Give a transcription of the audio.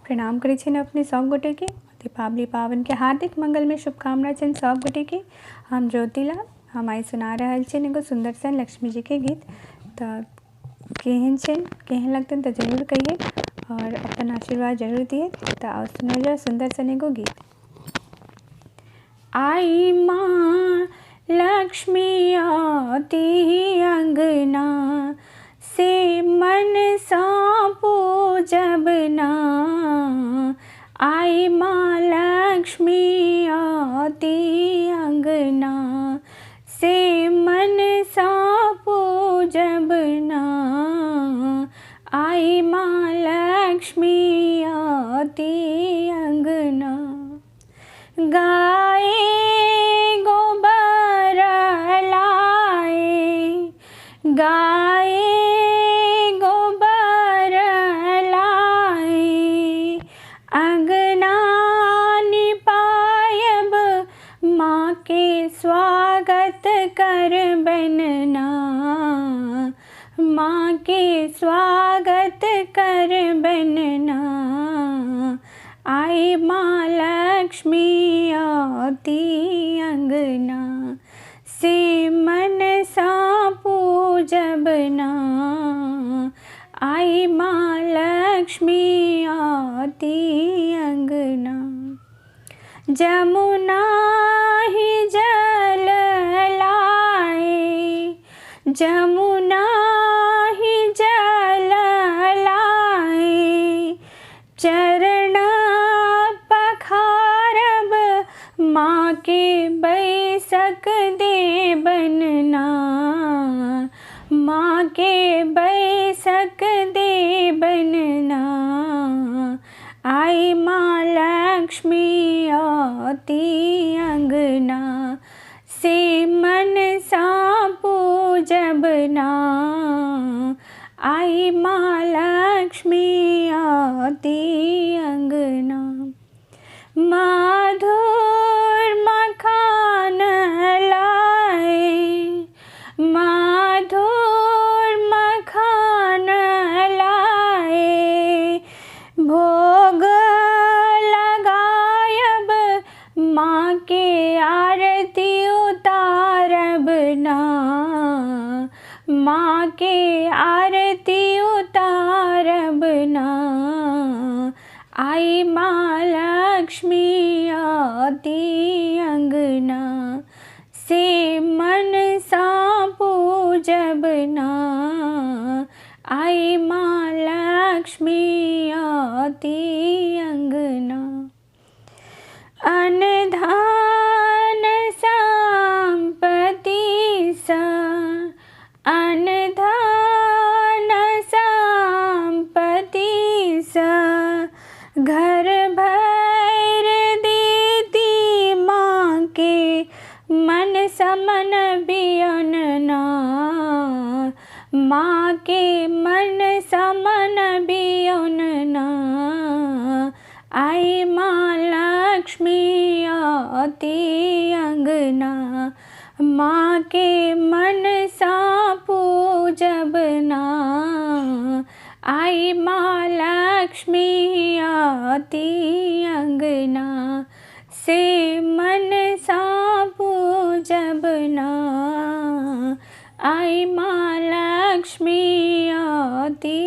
प्रणाम करै छियनि अपने सब गोटे के। दीपावली पावन के हार्दिक मंगल में शुभकामना छनि सब गोटे के। हम ज्योतिला हम आई सुना रहल छियनि एगो सुंदर सन लक्ष्मी जी के गीत। तो केहन छनि केहन लगतनि तो जरूर कहिए और अपन आशीर्वाद जरूर दिए। तो और सुनो जा सुंदर सन एगो गीत। आई माँ लक्ष्मी आती अंगना से मन सा पूजब ना। आई माँ लक्ष्मी आती अंगना से मन सा पूजब ना। आई माँ लक्ष्मी आती अंगना। गाय गोबर लाए गाय गोबर लाए अंगना निपायब माँ के स्वागत कर बनना। माँ के स्वागत कर बनना। आई माँ लक्ष्मी आती अंगना से मन सा पूजब ना। आई माँ लक्ष्मी आती अंगना। जमुना ही जल लाए जमुना ही जल लाए चरण पखारब माँ के बैसक दे बनना। माँ के बैसक दे बनना। आई माँ लक्ष्मी आती अंगना से मन सा पूजब ना। आई माँ लक्ष्मी आती अंगना। माधुर मखान लाए माधुर मखान लाए भोग लगायब माँ के आरती उतारब ना। माँ के आरती उतारब ना। आई माँ लक्ष्मी आती अंगना से मन सा पूजब ना। आई माँ लक्ष्मी आती अंगना। अनधान संपत्ति सा अनधान संपत्ति सा घर भर देती माँ के मन समन बियनना। माँ के मन समन बियनना। आई माँ लक्ष्मी आती अंगना माँ के मन सा पूजब ना। आई माँ लक्ष्मी आती अंगना से मन सा पूजब ना। आई माँ लक्ष्मी आती